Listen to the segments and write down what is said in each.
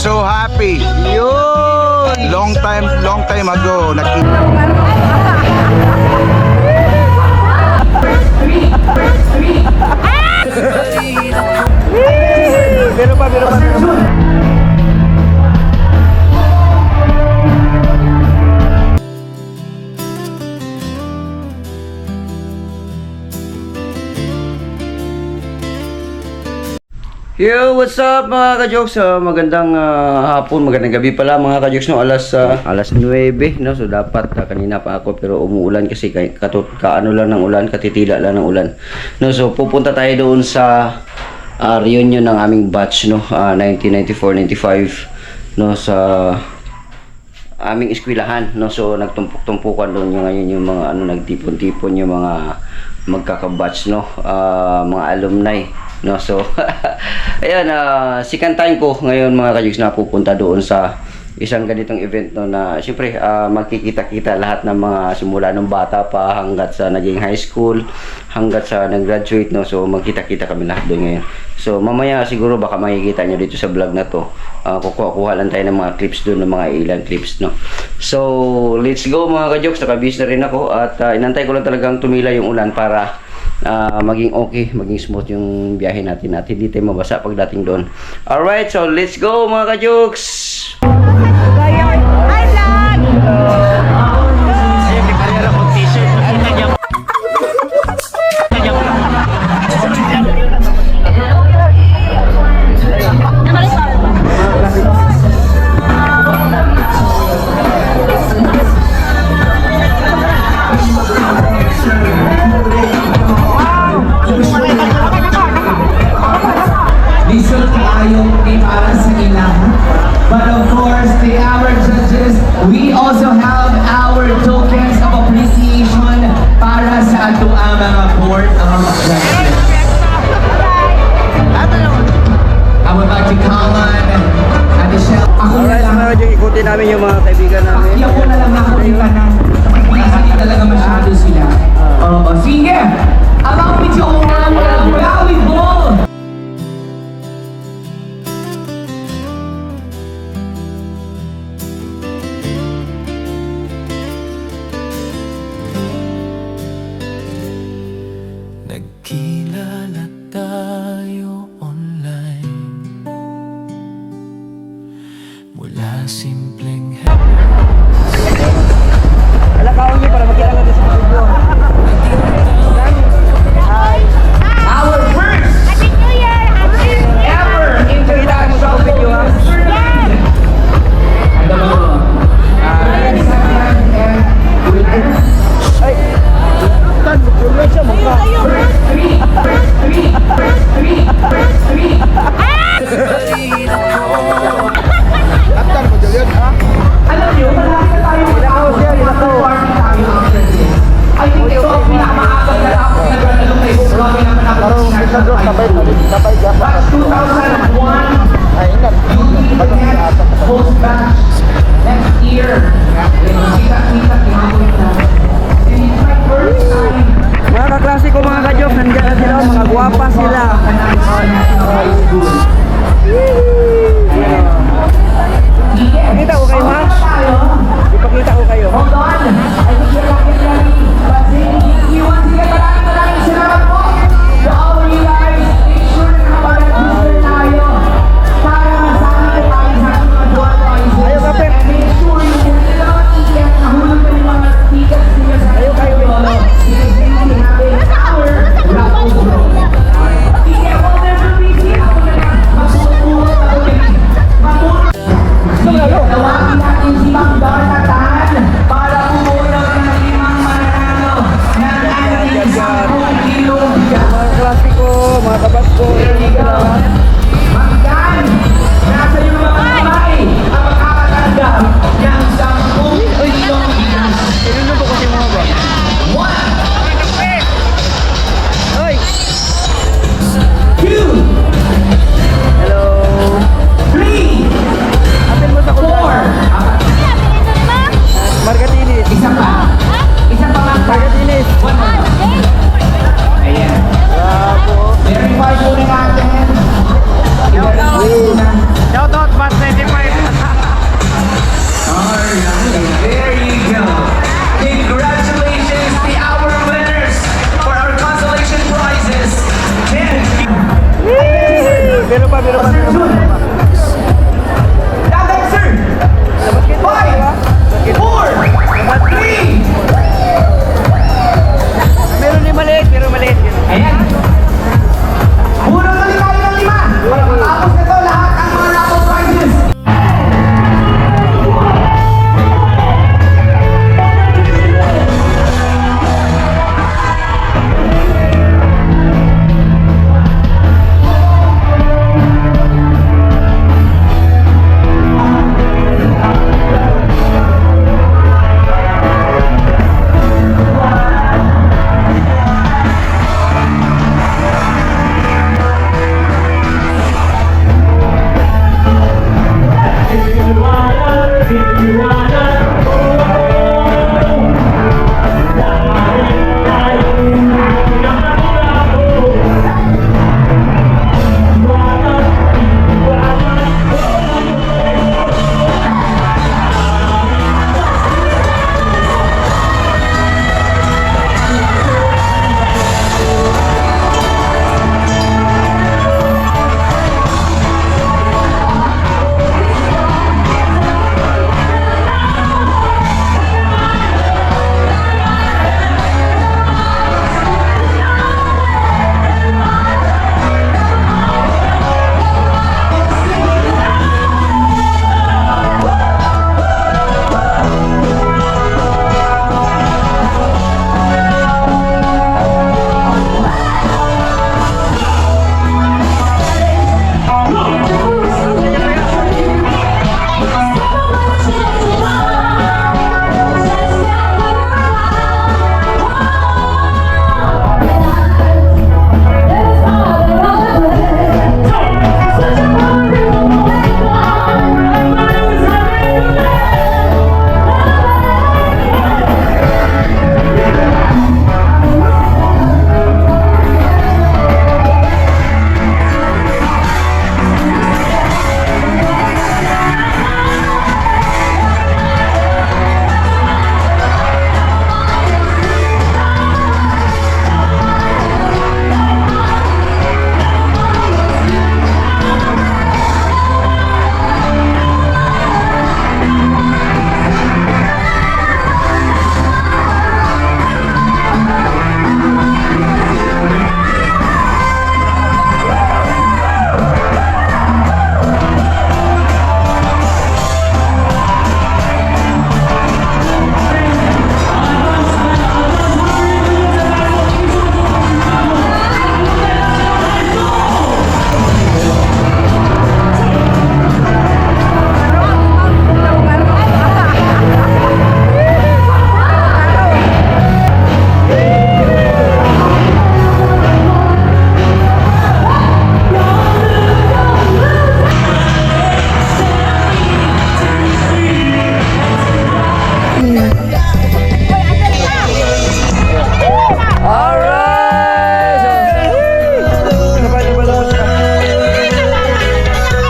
so happy. Yun! Long time ago. Nakita. Meron pa. Yo, what's up mga ka-jokes? Magandang hapon, magandang gabi pala mga ka-jokes, no? Alas 9, no? So dapat kanina pa ako pero umuulan kasi kaano lang ng ulan, katitila lang ng ulan. No, so pupunta tayo doon sa reunion ng aming batch, no? 1994-95, no, sa aming eskwelahan, no. So nagtumpuk-tumpukan doon ngayon yung mga nagtipon-tipon yung mga magkaka-batch, no, mga alumni, no. So ayan, second time ko ngayon mga ka-jigs na pupunta doon sa isang ganitong event, no, na siyempre magkikita-kita lahat ng mga simula ng bata pa hanggat sa naging high school, hanggat sa nag-graduate, no. So magkita-kita kami lahat doon ngayon. So mamaya siguro baka makikita nyo dito sa vlog na to, kukuha lang tayo ng mga clips doon, ng mga ilan clips, no. So let's go mga ka-jokes, nakabis na rin ako at inantay ko lang talagang tumila yung ulan para maging okay, maging smooth yung biyahe natin at hindi tayo mabasa pagdating doon. Alright, so let's go mga ka-jokes! But of course, our judges, we also have our tokens of appreciation para sa ato ang mga board of judges. I would like to call on Michelle. Ako na Alright lang. mga ka-jokes, ikutin namin yung mga kaibigan namin. Ako na lang nakakita na. Kasi di talaga masyado sila. Oo, sige! Abang video ko nga ang gawin mo! Nagkilala tayo online mula simpleng Alakaon niyo para magkailangan natin sa video. Our first Happy New Year! Happy New Year! ever international video, ha? tournament. Ano ba ito? Second and winner. Ay! Tan, magkulay siya mukha. First three. After mo, Julian, ha? Dagat, sir! 5, 4, 3, Meron din maliit, pero maliit. ayan. Puro tuloy tayo ng 5. Pagkatapos nito, lahat ang mga raffle prizes.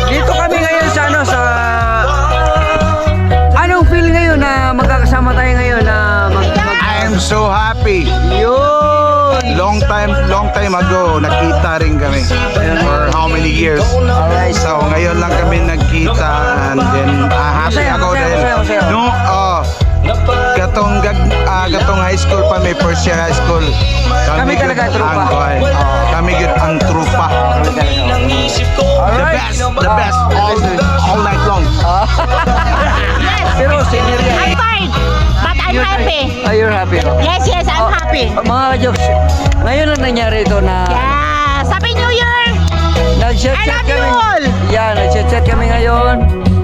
Dito kami ngayon sa ano sa anong feel ngayon na magkakasama tayo ngayon na I am so happy. yun. Long time ago, nakita rin kami. For how many years? Alright. So, ngayon lang kami nagkita and then happy Masaya, ako masaya, din. masaya, masaya. No, gatong high school pa, may first year high school. Kami talaga gud trupa. ang kuhay. Kami gud ang trupa. Alright. The best, all night long. Pero senior yan. I'm fine, but I'm happy. You're happy. No? Yes, I'm happy. Mga jokes, ngayon na nangyari ito na Yes, Happy New Year! nag-chat I love you kami. all. Yeah, nag-chat kami ngayon.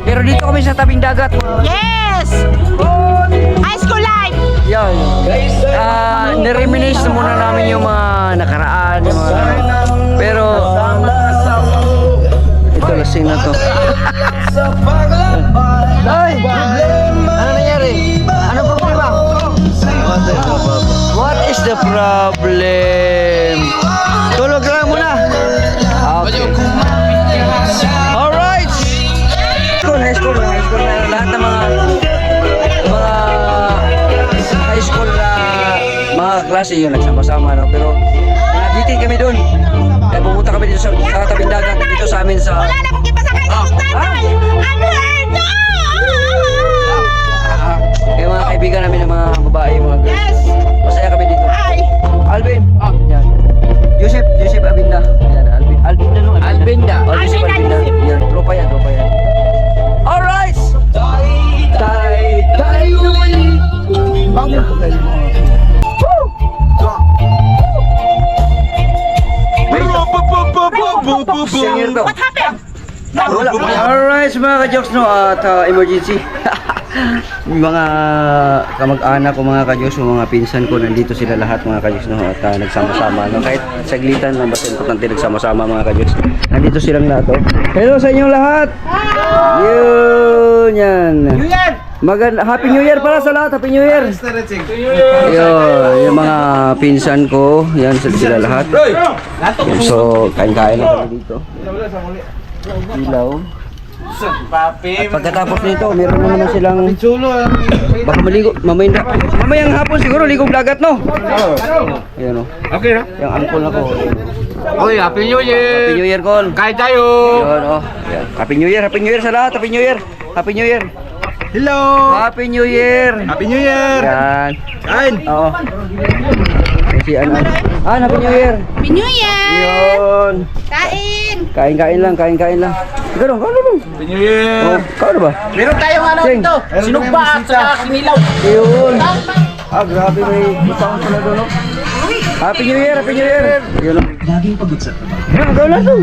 Pero dito kami sa tabing dagat. Yes! High school life! Yan. Nireminisce muna namin yung mga nakaraan. Yung mga, pero ito lasing na to. Ay! Ano nangyari? Ano problema? What is the problem? Tulog lang muna. Okay. Alright! High school na lahat ng mga high school na mga klase yun nagsama-sama, no? Pero nagitin kami doon. Kaya pumunta kami dito sa tabing dagat, dito sa amin sa... Wala na akong ipasakay sa tatay. I'm hurt. Kaya mga kaibigan namin ng mga babae, mga girls. Yes. Masaya kami dito. Ay. Alvin. Yan. Joseph Abinda. Yan, Alvin. Albinda no? Albinda. Oh, Joseph Albinda, Albinda. Joseph. Yan, tropa yan. Alright! Tayo What happened? Alright mga ka-jokes no at emergency. Mga kamag-anak ko mga ka-jokes, mga pinsan ko nandito sila lahat mga ka-jokes no at nagsama-sama no kahit saglitan lang basta importante nagsama-sama mga ka-jokes. Nandito silang lahat oh. Hello sa inyong lahat. Yun yan. Happy New Year para sa lahat. Happy New Year. Yun, yung mga pinsan ko, yan sila lahat. Yan, so kain-kain na kami dito. Ilaw. At pagkatapos nito, meron naman silang baka maligo, mamayang hapon siguro ligog dagat no. Ayan o. Okay na. Yung angkol na ko. Okay, Happy New Year! Happy New Year Col. Kain tayo! Yun o. Yan. Happy New Year sa lahat. Happy New Year. Happy New Year. Hello! Happy New Year. Happy New Year! Yan. Kain! Oo. Si Happy New Year. Happy New Year. Yun. Kain. Kain-kain lang. Ikaw dong, Happy New Year! Oh, kau ba? Meron tayong ano Cheng. dito, sinugba at saka kinilaw. Yun. Grabe may isang pala doon. No? Happy New Year. Yun. Laging pagod sa trabaho. Yan, gawin lang to.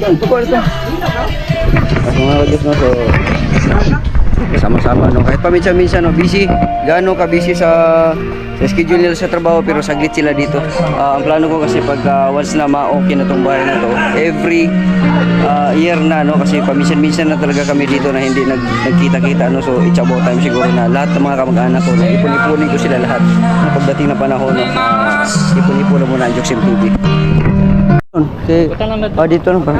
Yan, tukol ito. At mga kajus no, so sama-sama no. Kahit paminsan-minsan no, busy. Gaano ka busy sa schedule nila sa trabaho pero saglit sila dito. Ang plano ko kasi pag once na ma-okay na tong bahay na to, every year na no kasi paminsan-minsan na talaga kami dito na hindi nagkita-kita no. So it's about time siguro na lahat ng mga kamag-anak ko, ipon-ipunin ko sila lahat. Pagdating na panahon no, ipon-ipunin muna ang Joksim TV. Okay. Dito na ba?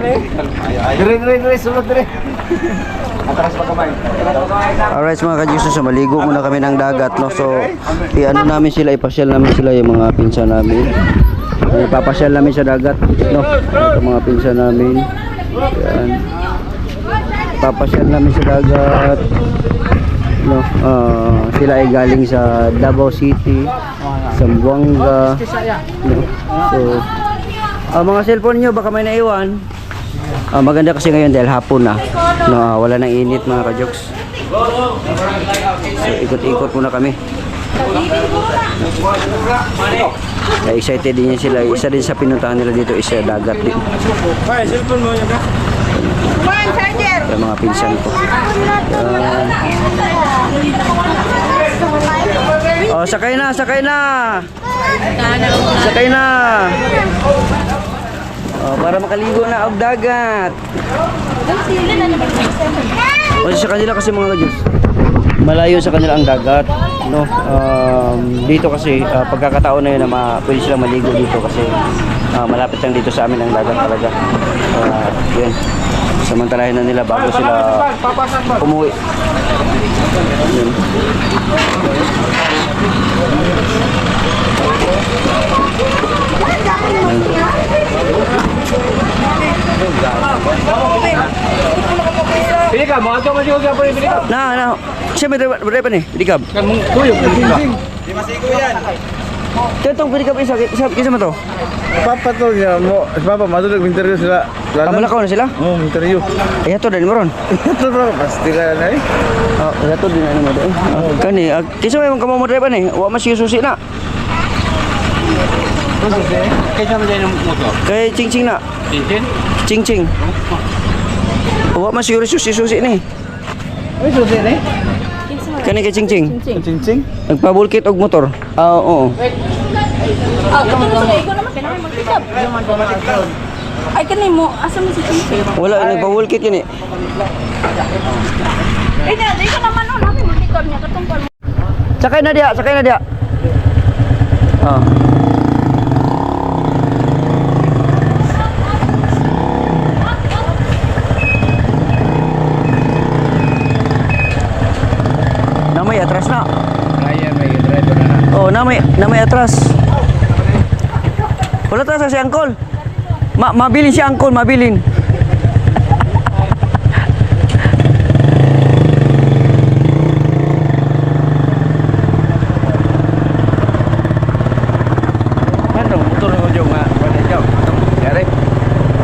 Dire, sulod dire. Atras pa kamay. Alright mga ka-Jesus, so maligo muna kami ng dagat no. So i-ano namin sila, ipasyal namin sila yung mga pinsan namin. Ipapasyal namin sa dagat no. Ito mga pinsan namin. Yan. Papasyal namin sa dagat. No, sila ay galing sa Davao City, Zamboanga. No. So mga cellphone nyo baka may naiwan. Maganda kasi ngayon dahil hapon na no, wala nang init mga ka-jokes. So ikot-ikot muna kami. Excited din yan sila. Isa din sa pinuntahan nila dito is dagat din. Yung mga pinsan ko. Oh, sakay na. Para makaligo na ang dagat. Kasi sa kanila kasi mga ka-Diyos, malayo sa kanila ang dagat no. Dito kasi pagkakataon na yun na pwede silang maligo dito kasi malapit lang dito sa amin ang dagat talaga. Yun, samantalahin na nila bago sila umuwi. Yun. Pili ka, mga ito masigaw ka po rin, pili ka. Na. Siya may driver pa ni, Dikab. Kan mong kuyo, pili ka. Di masigaw yan. Tentong Dikab isa mo to. Papa to niya mo, papa matulog interview sila. Kamalakaw na sila? Oh, interview. Ito din mo ron. Ito bro, pasti ka na eh. Ito din ano mo doon. Kani, kisa may kamo mo driver ni, wa man susi na. Kaya mo din ng motor. Kay Ching na. Ching. Wa man siguro susi ni. Ay, susi na eh. Kani kay Ching. Ching. Nagpabulkit og motor. Oo. Ay, kanay mo, asa mo si Chimpy? Wala nagpabulkit kini. Ay, di ko naman no, namin matikon niya, katungkol mo. Sakay na dia. Namay atras na. Ayan, may driver na na. Oh, namay atras. Wala atras si Angkol. Mabilin si Angkol, mabilin. Ano, motor ko dyan nga. Ano dyan? Yari?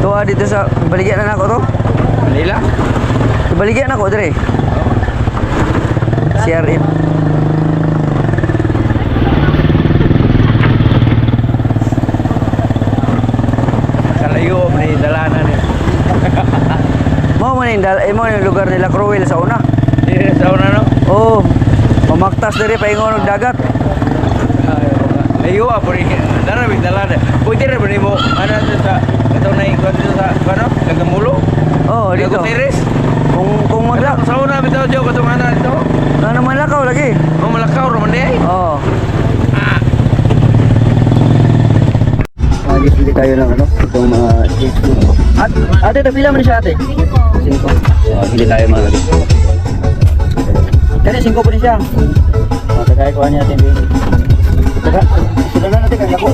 Tuwa dito sa baligyan na ako to. Manila? Sa baligyan na ako, dire. CRM. Kalayo, may dalanan eh. Mo mo yung lugar nila Cruel sa una. Hindi, sa una no? Oh, mamaktas dire paingon og dagat. Layo po rin. Dara, may dalanan. Pwede rin ba rin mo, ano ito sa, ito na ikot dito sa, ano? Nagamulo? Oh, dito. Nagateres? Kung magla, Sa una, bitaw dyan, katong ano ito? ano man lakaw lagi. Oh, malakaw, Roman di ay. Oh. Bili tayo ng ano, itong mga ate, tapila mo na siya ate. 5. Bili tayo mga lagi. Kaya 5 po rin siya. Tagay ko niya ating bili. Sila na natin kaya ko.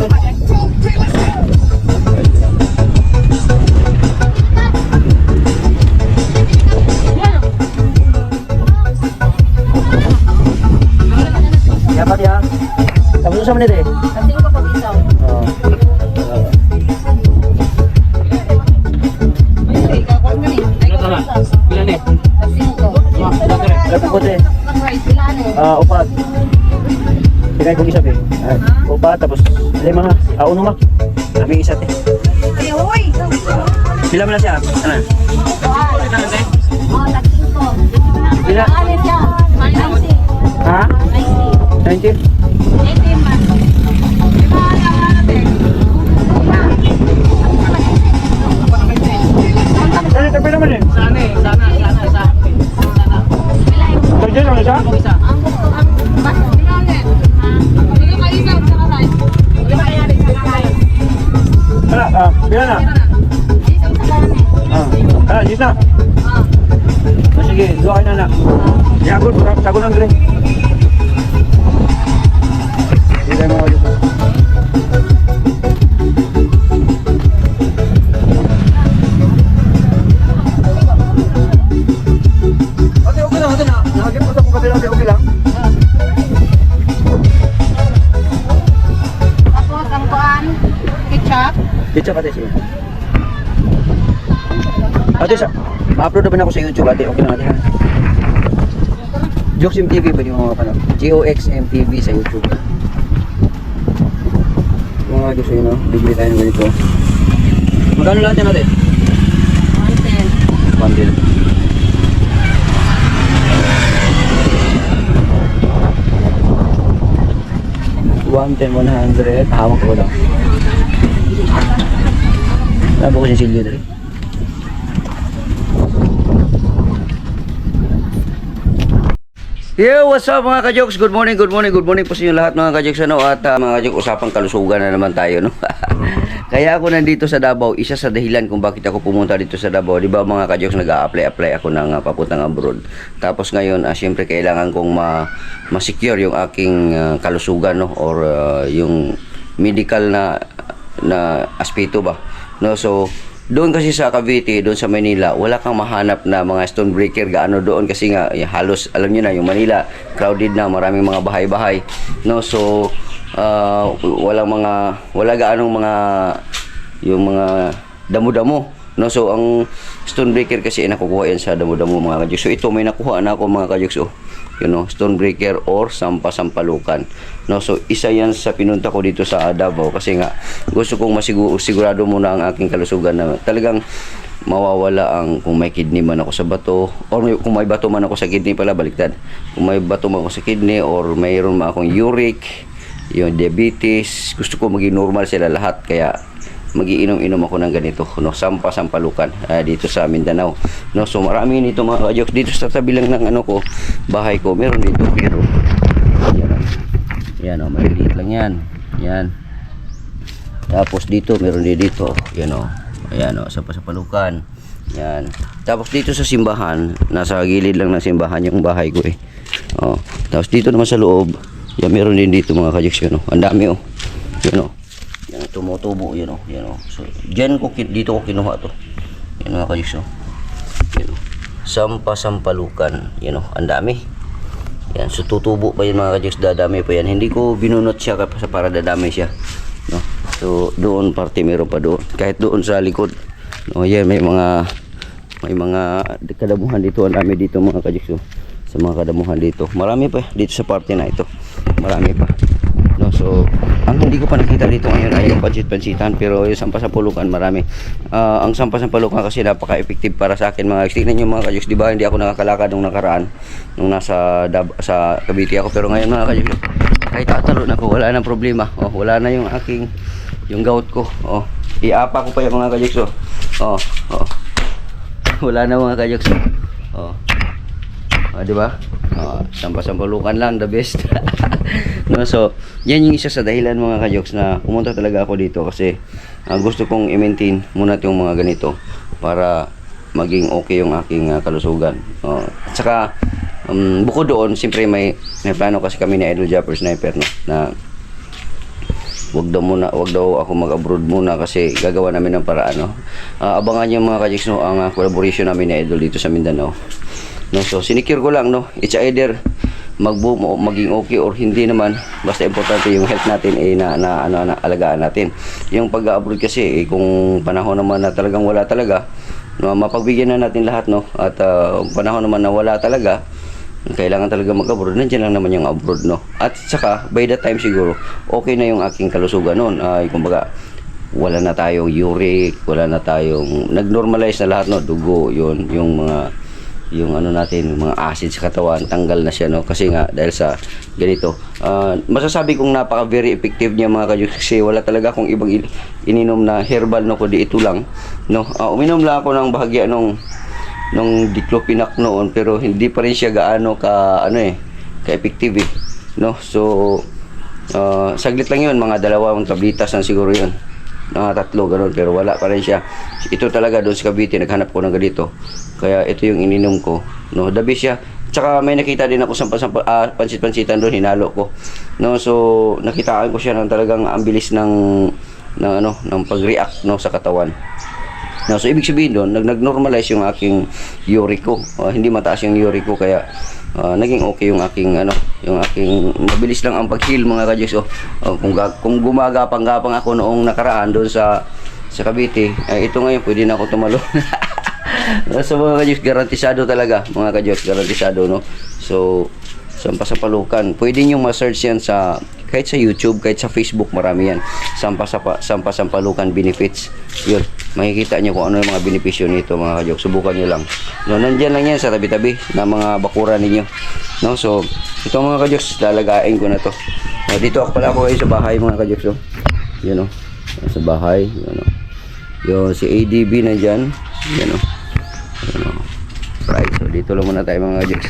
Dapat ya. Tapos sa manit eh. Kasi ko pa bisaw. Oh. Puti. Upat. Tingay kong isa upat tapos 5 ha. Uno ma. Kami isa te. Ay, hoy. Pila mo na siya? Ano? Oh, takin ko. Pila? Ano siya? 90. Ha? 90? 80 man. Ano ito pila mo din? Sana. Tagyan lang siya? Ang bas bilanin. Hindi ka isa sa kanay. Hindi ka yan sa kanay. Pila na? Isa sa kanay. Gis na? Sige, dua kayo na. Yagod, sagon ang gre. Hindi tayo mga dito. Okay na. Nakagip ko sa kong kabila, okay lang. Tapos ang kuan, ketchup. Ketchup ate, sige. Ate, ma-upload na ba na ako sa YouTube ate? Okay lang ate ha? Jokes MTV ba yung mga panood? GOX MTV sa YouTube. Mga gusto yun, no? Bigli tayo ng ganito. Magkano lahat yan ate? 110. 110. $100. Hawak ko lang. Labo ko si Silvio dali. Yo, what's up mga ka-jokes? Good morning po sa inyo lahat mga ka-jokes, ano? At mga ka-jokes, usapang kalusugan na naman tayo, no? Kaya ako nandito sa Davao, isa sa dahilan kung bakit ako pumunta dito sa Davao. Di ba mga ka-jokes, nag-a-apply ako ng papuntang abroad. Tapos ngayon, syempre kailangan kong ma-secure yung aking kalusugan, no? Or yung medical na aspeto ba, no? So doon kasi sa Cavite, doon sa Manila, wala kang mahanap na mga stonebreaker gaano doon kasi nga halos alam niyo na yung Manila crowded na, maraming mga bahay-bahay, no? So wala gaanong mga yung mga damo-damo, no? So ang stonebreaker kasi nakukuha yan sa damo-damo mga kajuks. So ito may nakuha na ako mga kajuks, oh. You know, stonebreaker or sampasampalukan, no? So isa yan sa pinunta ko dito sa Davao kasi nga gusto kong sigurado muna ang aking kalusugan na talagang mawawala ang kung may kidney man ako sa bato or kung may bato man ako sa kidney pala, baliktad, kung may bato man ako sa kidney or mayroon man akong uric, yung diabetes, gusto ko maging normal sila lahat. Kaya magiinom-inom ako ng ganito, no? Sampasampalukan dito sa Mindanao, no? So marami nito mga ka-jokes dito sa tabi lang ng ano ko, bahay ko, meron dito, pero yan, oh, maliliit lang yan. Yan. Tapos dito meron din dito, yan, oh. Ayan, oh, sampasampalukan. Yan. Tapos dito sa simbahan, nasa gilid lang ng simbahan yung bahay ko, eh. Oh. Tapos dito naman sa loob, yan, meron din dito mga ka-jokes, yun, oh. Ang dami, oh. Yan, oh. Yan, tumutubo, yun o. So, dito ko kinuha to. Yan mga kajuks, yun o. Sampalukan, yun o. Ang dami. Yan, so tutubo pa yun mga kajuks, dadami pa yan. Hindi ko binunot siya para dadami siya. No? So, doon parte meron pa doon. Kahit doon sa likod. No, yan, may mga kadamuhan dito. Ang dami dito mga kajuks. Sa mga kadamuhan dito. Marami pa dito sa parte na ito. Marami pa. No, so ang hindi ko pa nakita dito ngayon ay yung pansit-pansitan, pero yung sampasampulukan marami. Ang sampasampulukan kasi napaka-effective para sa akin mga kajuks. Tignan nyo mga kajuks, di ba hindi ako nakakalakad nung nakaraan nung nasa Cavite ako, pero ngayon mga kajuks, kahit tatalon ako, wala nang problema. Wala na yung yung gout ko. Iapa ko pa yung mga kajuks. Wala na mga kajuks. Di ba? Sampasampulukan lang, the best. No, so yan yung isa sa dahilan mga kajoks na pumunta talaga ako dito, kasi gusto kong i-maintain muna yung mga ganito para maging okay yung aking kalusugan. At saka bukod doon, siyempre may plano kasi kami ni Idol Japper Sniper, no, na wag daw ako mag-abroad muna kasi gagawa namin ng paraan, no. Abangan niyo mga kajoks, no, ang collaboration namin ni Idol dito sa Mindanao. No, so sinikir ko lang, no, it's either mag-boom o maging okay or hindi naman, basta importante yung health natin na alagaan natin. Yung pag-abroad kasi kung panahon naman na talagang wala talaga, no, mapagbigyan na natin lahat, no, at panahon naman na wala talaga, kailangan talaga mag-abroad, nandiyan lang naman yung abroad, no. At saka by that time siguro okay na yung aking kalusugan noon. Kumbaga wala na tayong uric, wala na tayong nag-normalize na lahat, no, dugo, yun, yung ano natin, mga acid sa katawan, tanggal na siya, no, kasi nga dahil sa ganito. Masasabi kong napaka very effective niya mga kajuks, kasi wala talaga akong ibang ininom na herbal, no, kundi ito lang, no. Uminom lang ako ng bahagya nung diclofenac noon, pero hindi pa rin siya gaano ka effective, no. So saglit lang yun, mga 2 tablitas na siguro yun, mga 3 ganun, pero wala pa rin siya. Ito talaga doon sa Cavite naghanap ko ng ganito, kaya ito yung ininom ko, no, the best siya. Tsaka may nakita din ako sa pansit-pansitan doon, hinalo ko, no. So nakitaan ko siya ng talagang ang bilis ng pag-react, no, sa katawan. No, so ibig sabihin doon, nag-normalize yung aking uric ko. Hindi mataas yung uric ko, kaya naging okay yung aking mabilis lang ang pag-heal mga kajuks. Kung gumagapang-gapang ako noong nakaraan doon sa Cavite, ito ngayon pwede na ako tumalon. So mga kajuks, garantisado talaga mga kajuks, garantisado, no. So sampasampalukan, pwede nyo ma-search yan kahit sa YouTube, kahit sa Facebook, marami yan. Sampasampalukan benefits, yun, makikita nyo kung ano yung mga benepisyo nito mga kajuks. Subukan nyo lang, no, nandyan lang yan sa tabi-tabi na mga bakura ninyo, no. So ito mga kajuks, lalagain ko na to. Dito ako ngayon sa bahay mga kajuks, so yun, no, sa bahay, yun, no. Yung si ADB na dyan, yun, no. Right, so dito lang muna tayo mga kajuks.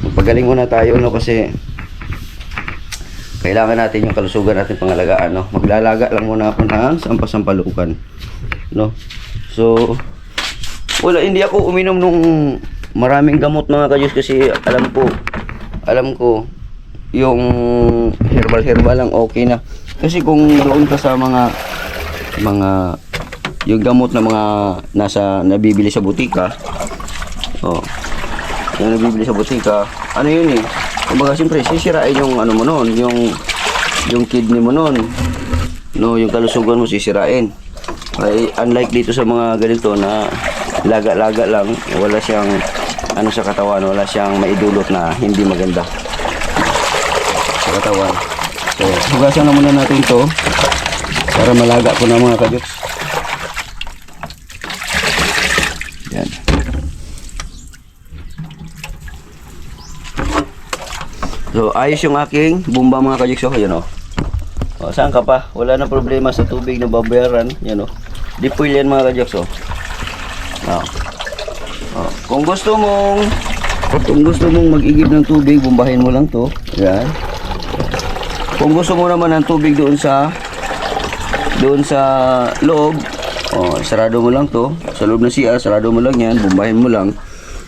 Magpagaling muna tayo, no, kasi kailangan natin yung kalusugan natin pangalagaan, no. Maglalaga lang muna ako ng sampasampalukan, no. So hindi ako uminom nung maraming gamot mga kajuks, kasi alam ko yung herbal lang okay na. Kasi kung doon ka sa mga yung gamot na mga nabibili sa butika, yung nabibili sa butika, ano yun, kumbaga siyempre sisirain yung ano mo noon, yung kidney mo noon, no, yung kalusugan mo sisirain. Ay, unlike dito sa mga ganito na laga-laga lang, wala siyang sa katawan, wala siyang maidulot na hindi maganda sa katawan. So hugasan na muna natin to para malaga ko na mga kajuks. Yan. So ayos yung aking bumba mga kajuks. Yan, saan ka pa? Wala na problema sa tubig na babayaran. Yan, deep oil yan mga kajuks. Kung gusto mong mag-igib ng tubig, bumbahin mo lang to. Yan. Kung gusto mo naman ng tubig doon sa loob, sarado mo lang to. Sa loob ng CR, sarado mo lang yan, bumbahin mo lang.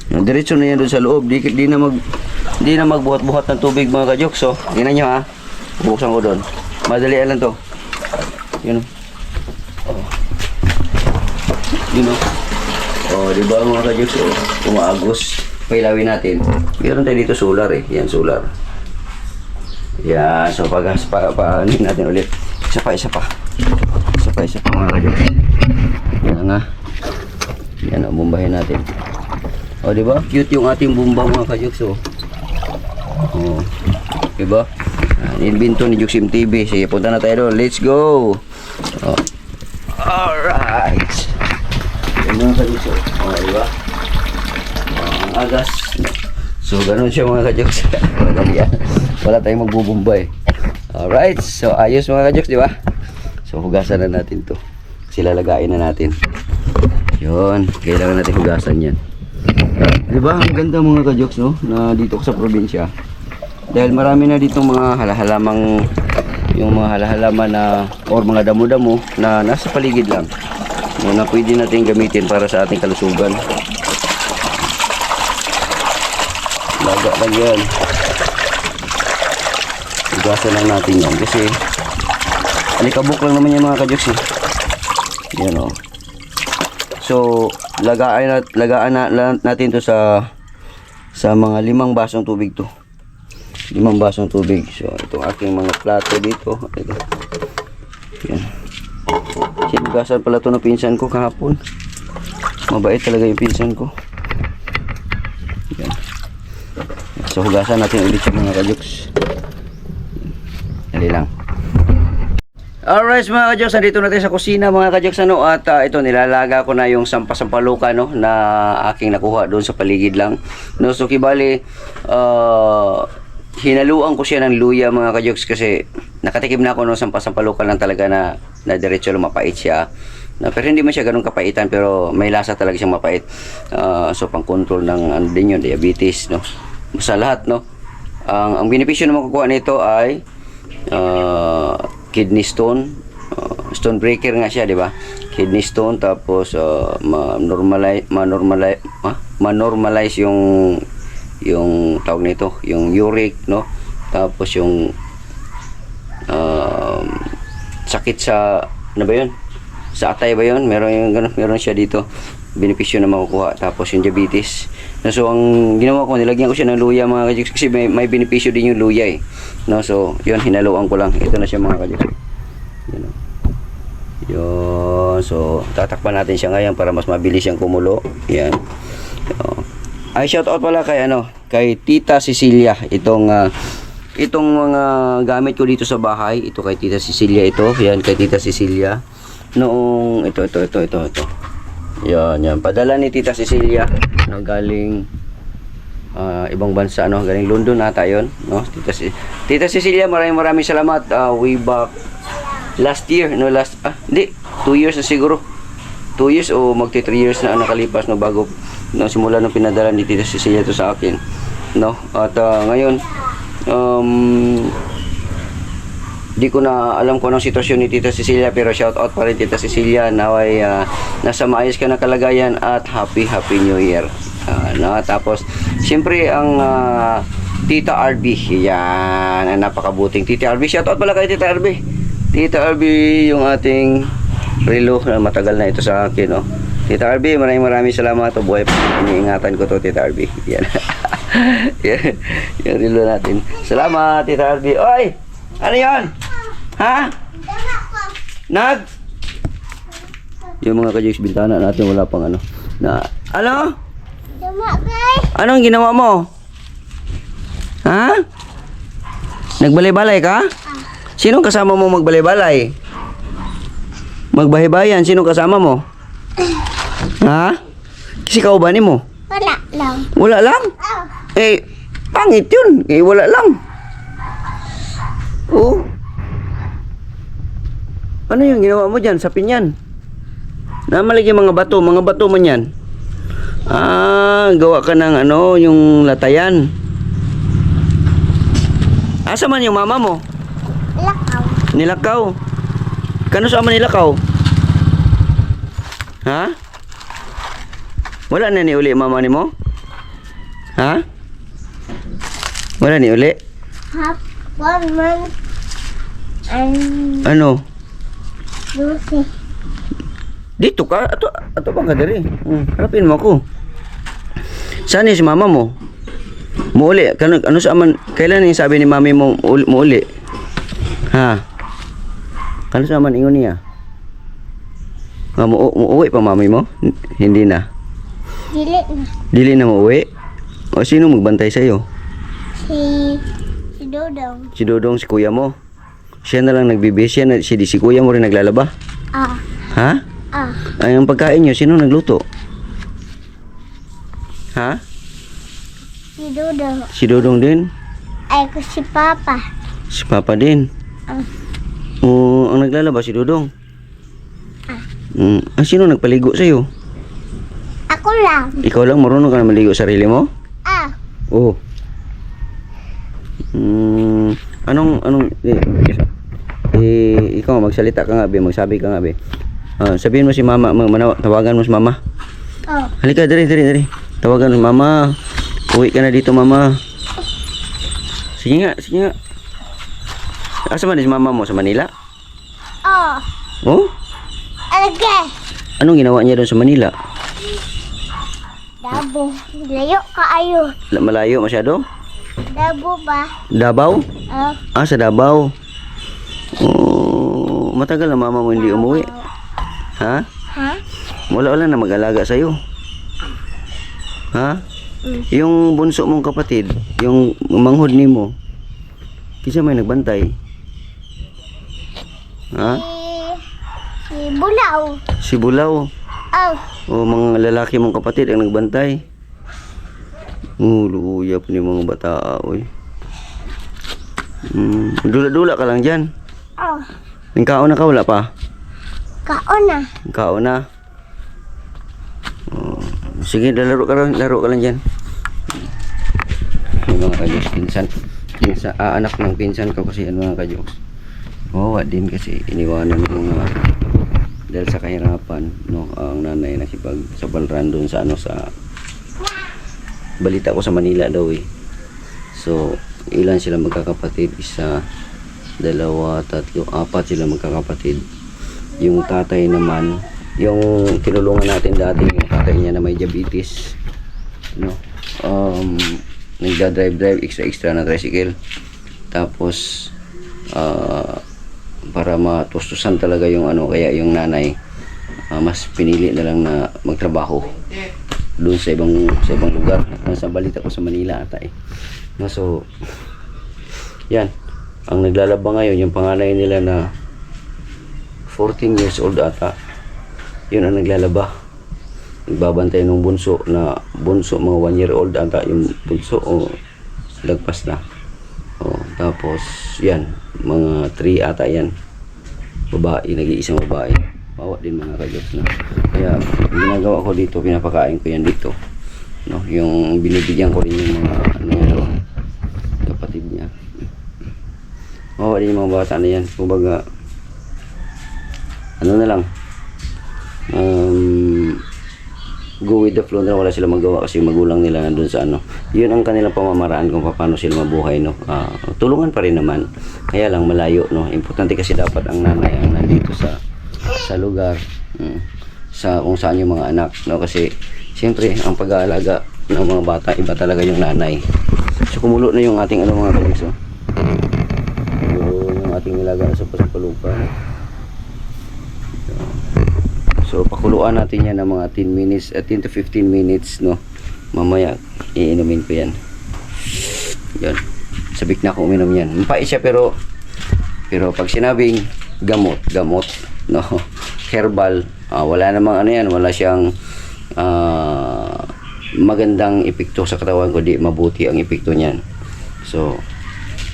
Diretso na yan doon sa loob. Di na magbuhat-buhat ng tubig mga kajuks. So, tingnan nyo ha. Buksan ko doon. Madalian lang to. Yun. You know? Oh, di ba mga kajuks? Oh, umaagos. Pailawin natin. Meron tayo dito solar eh. Yan, solar. Yan. So, paanin natin ulit. Isa pa mga kajuks. Yan nga. Yan, bumbahin natin. O, di ba? Cute yung ating bumba mga kajuks. Oh, di ba? Invento ni Juxim TV. Sige, punta na tayo doon. Let's go! Oh. Alright! Yan mga kajuks. O, di ba? Ang agas. So, ganun siya mga kajuks. Wala tayong magbubumba eh. Alright. So, ayos mga kajuks, di ba? So, hugasan na natin to. Kasi lalagain na natin. Yun. Kailangan natin hugasan yan. Di ba? Ang ganda mga kajoks, no? Na dito sa probinsya. Dahil marami na dito mga halahalamang yung mga halahalaman na or mga damo-damo na nasa paligid lang. No, na pwede natin gamitin para sa ating kalusugan. Laga lang yan. Hugasan lang natin yan kasi alikabok lang naman yung mga kajoks eh. Yan o. So, lagaan natin to sa mga 5 basong tubig to. 5 basong tubig. So, itong aking mga plato dito. Ito. Yan. Sinugasan pala to ng pinsan ko kahapon. Mabait talaga yung pinsan ko. Yan. So, hugasan natin ulit yung mga kajoks. Dali lang. Alright mga kajoks, nandito natin sa kusina mga kajoks ano, at ito nilalaga ko na yung sampasampaluka no na aking nakuha doon sa paligid lang. No, so kibali hinaluan ko siya ng luya mga kajoks kasi nakatikim na ako ng sampasampaluka lang talaga na diretso lang mapait siya. No, pero hindi man siya ganun kapaitan pero may lasa talaga siyang mapait. So pang control ng ano din yun, diabetes no. Sa lahat no. Ang benepisyo na makukuha nito ay kidney stone, stone breaker nga siya, di ba? Kidney stone, tapos ma-normalize yung tawag nito, yung uric, no? Tapos yung sakit sa ano ba 'yun? Sa atay ba 'yun? Meron siya dito. Benepisyo na makukuha. Tapos yung diabetes. So ang ginawa ko, nilagyan ko siya ng luya mga kajiks kasi may benepisyo din yung luya eh. No, so yun, hinaluan ko lang. Ito na siya mga kajiks. Yun. So tatakpan natin siya ngayon para mas mabilis siyang kumulo. Yan. Ay, shout out pala kay Tita Cecilia. Itong mga gamit ko dito sa bahay. Ito kay Tita Cecilia ito. Yan, kay Tita Cecilia. Noong ito. Yan. Padala ni Tita Cecilia no, galing ibang bansa no, galing London ata 'yon, no? Tita Cecilia, maraming salamat. Way back last year, no, 2 years na siguro. 2 years o magti 3 years na nakalipas no bago no simula nung pinadala ni Tita Cecilia to sa akin, no? At ngayon di ko na alam kung anong sitwasyon ni Tita Cecilia pero shout out pa rin Tita Cecilia, naway nasa maayos ka na kalagayan at happy New Year. No? Tapos siyempre ang Tita RB, yan ang napakabuting Tita RB. Shout out pala kay Tita RB. Tita RB yung ating relo na matagal na ito sa akin, no? Tita RB, maraming salamat. Buhay pa, iniingatan ko to Tita RB. Yan. Yung relo natin. Salamat Tita RB. Oy! Ano yan? Ha? Yung mga kajiks bintana natin wala pang ano. Ano? Anong ginawa mo? Ha? Nagbalay-balay ka? Sinong kasama mo magbalay-balay? Magbahibayan, sinong kasama mo? Ha? Kasi kaubanin mo? Wala lang. Wala lang? Eh, pangit yun. Eh, wala lang. Oh. Ano yung ginawa mo dyan sa pinyan? Namalig yung mga bato man yan. Gawa ka ng ano, yung latayan. Asa man yung mama mo? Nilakaw. Kano sa ama nilakaw? Ha? Wala na ni uli mama ni mo? Ha? Wala ni uli? Half 1 month. And Ano? Lucy. Dito ka? Ato bang ka diri? Harapin mo ako. Saan si mama mo? Muuli. Ano sa man? Kailan yung sabi ni mami mo muuli? Ha? Kano sa man ingon niya? Muuwi pa mami mo? Hindi na. Dili na. Dili na muuwi? O sino magbantay sa'yo? Si Dodong. Si Dodong, si kuya mo? Siya na lang nagbibis. Si kuya mo rin naglalaba? Ah. Ha? Ah. Ay, ang pagkain nyo, sino nagluto? Ha? Si Dodong. Si Dodong din? Ay ko si Papa. Si Papa din? Ah. O, ang naglalaba si Dodong? Sino nagpaligo sa'yo? Ako lang. Ikaw lang marunong ka na maligo sarili mo? Ah. Oo. Ikaw magsalita ka nga, be, magsabi ka nga, be. Sabihin mo si mama, tawagan mo si mama. Oh. Halika, dali. Tawagan mo si mama. Uwi ka na dito, mama. Sige nga. Asa man si mama mo, sa Manila? Oh. Oh? Alage. Anong ginawa niya doon sa Manila? Dabo. Layo kaayo. Malayo masyado? Dabo ba? Davao? Oh. Sa Davao. Oh, matagal na mama mo hindi umuwi. Ha? Ha? Wala na mag-alaga sa'yo. Ha? Yung bunso mong kapatid, yung manghod ni mo, kisa may nagbantay. Ha? Si Bulaw. Si Bulaw. Oh. O mga lalaki mong kapatid ang nagbantay. Luya po ni mga bata, oy. Dula-dula ka lang dyan. Oh. Nagkaon na ka, wala pa? Kaon na. Nagkaon na. Oh, sige, laro ka lang dyan. Yung mga kajoks, pinsan, anak ng pinsan ko kasi yan mga kajoks. Din kasi iniwanan ng mga dahil sa kahirapan, no, ang nanay nakipagsabalran doon sa balita ko sa Manila daw eh. So, ilan sila magkakapatid? 1, 2, 3, 4 sila magkakapatid. Yung tatay naman, yung tinulungan natin dati, yung tatay niya na may diabetes, no, nagda-drive extra na tricycle. Tapos para matustusan talaga yung kaya yung nanay mas pinili na lang na magtrabaho doon sa ibang lugar. Nasa balita ko sa Manila ata eh. No, so yan ang naglalaba ngayon, yung panganay nila na 14 years old ata, yun ang naglalaba, nagbabantay ng bunso mga 1 year old ata yung bunso o lagpas na. Tapos yan mga 3 ata yan babae, nag-iisang babae. Bawa din mga kajoks na. Kaya ginagawa ko dito, pinapakain ko yan dito, no, yung binibigyan ko rin yung mga kapatid niya. Bawa din yung mga bata na yan. Kumbaga na lang, go with the flow na wala sila magawa kasi magulang nila nandun sa yun ang kanilang pamamaraan kung paano sila mabuhay, no. Tulungan pa rin naman, kaya lang malayo, no. Importante kasi dapat ang nanay ang nandito sa lugar, sa kung saan yung mga anak, no, kasi siyempre ang pag-aalaga ng mga bata iba talaga yung nanay. So kumulo na yung ating mga kalis, yung ating nilaga na sa pasapalupa. So pakuluan natin yan ng mga 10 minutes, 10 to 15 minutes, no. Mamaya iinumin ko yan. Yan. Sabik na ako uminom yan. Mapait siya pero pag sinabing gamot, no, herbal, wala namang yan, wala siyang magandang epekto sa katawan ko, di mabuti ang epekto niyan. So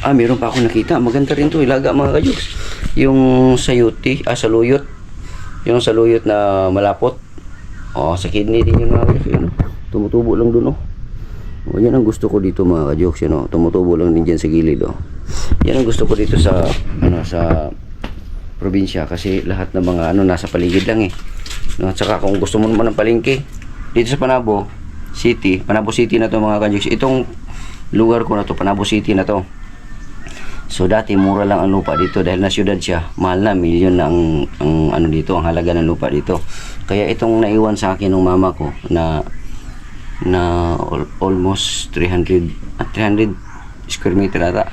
meron pa ako nakita, maganda rin to, ilaga mga kajoks. Yung sayuti, saluyot. Yung saluyot na malapot. Sa kidney din yun mga kajoks. Yun, tumutubo lang dun, yan ang gusto ko dito mga kajoks, yun, tumutubo lang din dyan sa gilid, yan ang gusto ko dito sa sa probinsya, kasi lahat ng mga nasa paligid lang eh, no? At saka kung gusto mo naman ng palengke dito sa Panabo City na to mga kajoks, itong lugar ko na to, Panabo City na to, So dati mura lang ang lupa dito dahil na syudad siya. Mahal na, milyon na ang ano dito, ang halaga ng lupa dito. Kaya itong naiwan sa akin ng mama ko na almost 300 square meter ata.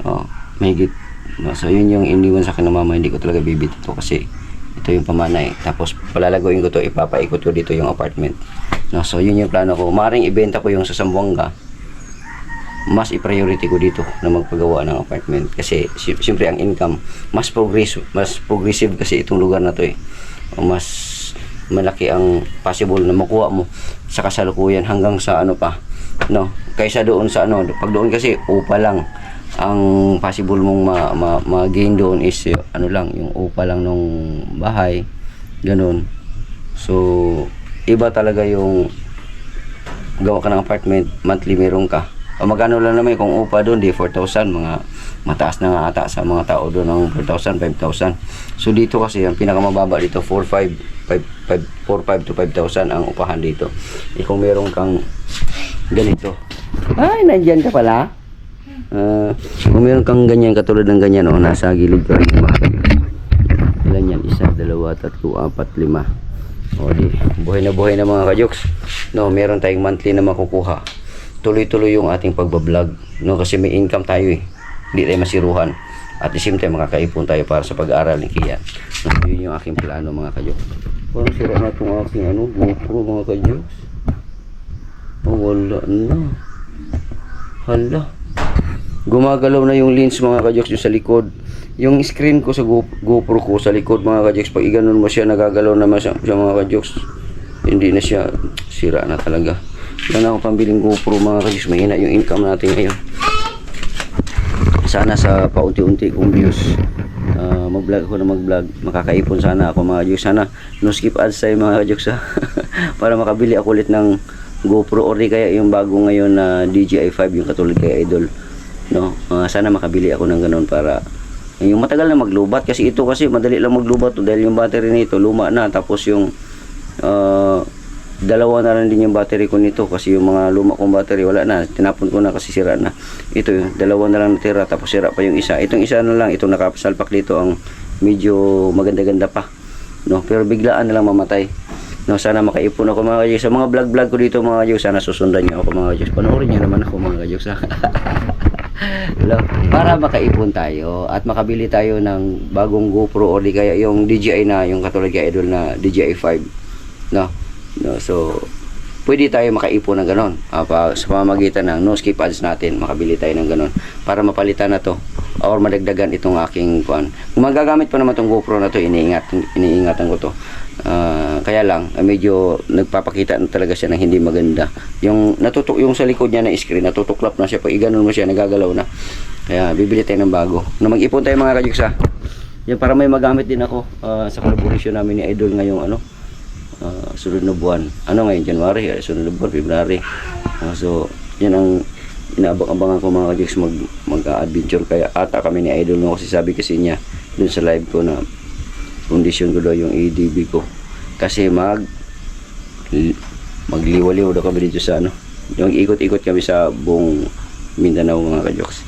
Oh, mahigit. No, so yun yung iniwan sa akin ng mama, hindi ko talaga bibit ito kasi ito yung pamanay. Tapos palalagoyin ko to, ipapaikot ko dito yung apartment. No, so yun yung plano ko. Maring ibenta ko yung sa Zamboanga. Mas i-priority ko dito na magpagawa ng apartment kasi siyempre ang income mas progressive kasi itong lugar na to eh. Mas malaki ang possible na makuha mo sa kasalukuyan hanggang sa ano pa, no, kaysa doon sa ano. Pag doon kasi upa lang ang possible mong ma-gain doon is ano lang, yung upa lang nung bahay, ganun. So iba talaga yung gawa ka ng apartment, monthly meron ka. O magkano lang naman kung upa doon, di 4,000, mga mataas na nga ata sa mga tao doon ng 4,000, 5,000. So dito kasi ang pinakamababa dito 4,500 to 5,000 ang upahan dito. Kung meron kang ganito, ay nandyan ka pala. Kung meron kang ganyan, katulad ng ganyan, oh, nasa gilid ko rin ilan yan, 1, 2, 3, 4, 5. O di buhay na mga kajoks, no, meron tayong monthly na makukuha. Tuloy-tuloy yung ating pagbablog, no, kasi may income tayo eh, hindi tayo masiruhan, at the same time makakaipon tayo para sa pag-aaral ni Kian. So, yun yung aking plano mga kajoks. Parang sira na itong aking ano, GoPro mga kajoks. Oh, wala na, hala, gumagalaw na yung lens mga kajoks yung sa likod. Yung screen ko sa GoPro ko sa likod mga kajoks, pag iganon mo siya, nagagalaw naman siya mga kajoks. Hindi na siya, sira na talaga. Yan ako pambiling GoPro mga kajoks. Mahina yung income natin ngayon. Sana sa paunti-unti kong views, mag-vlog ako na mag-vlog, makakaipon sana ako mga kajoks. Sana no skip ads tayo mga kajoks ha. Para makabili ako ulit ng GoPro or di kaya yung bago ngayon na DJI 5, yung katulad kay Idol, no. Sana makabili ako ng ganun para yung matagal na maglubat, kasi ito kasi madali lang maglubat to, dahil yung battery nito luma na, tapos yung dalawa na lang din yung battery ko nito kasi yung mga luma kong battery wala na, tinapon ko na kasi sira na. Ito yung dalawa na lang natira, tapos sira pa yung isa. Itong isa na lang, itong nakasalpak dito ang medyo maganda-ganda pa, no, pero biglaan na lang mamatay, no. Sana makaipon ako mga kajoks sa mga vlog ko dito mga kajoks. Sana susundan niyo ako mga kajoks, panoorin niyo naman ako mga kajoks para makaipon tayo at makabili tayo ng bagong GoPro or di kaya yung DJI na, yung katulad kay Idol na DJI 5, no. No, so pwede tayo makaipon ng ganon sa pamamagitan ng no skip ads natin, makabili tayo ng ganon para mapalitan na to or madagdagan itong aking kuan. Kung magagamit pa naman tong GoPro na to, iniingatan ko to. Kaya lang medyo nagpapakita na talaga siya ng hindi maganda. Yung yung sa likod niya na screen, natutuklap na siya, pag iganon mo siya nagagalaw na. Kaya bibili tayo ng bago. Na mag-ipon tayo mga kajoks ha. Yan, para may magamit din ako sa collaboration namin ni Idol ngayong ano, sunod na buwan. Ano ngayon, January, sunod na buwan, February. So, yan ang inaabang-abangan ko mga kajoks, mag-adventure kaya ata kami ni Idol, no? Kasi sabi kasi niya dun sa live ko na kondisyon ko daw yung ADB ko. Kasi magliwaliw daw kami dito sa ano. Yung ikot-ikot kami sa buong Mindanao mga kajoks.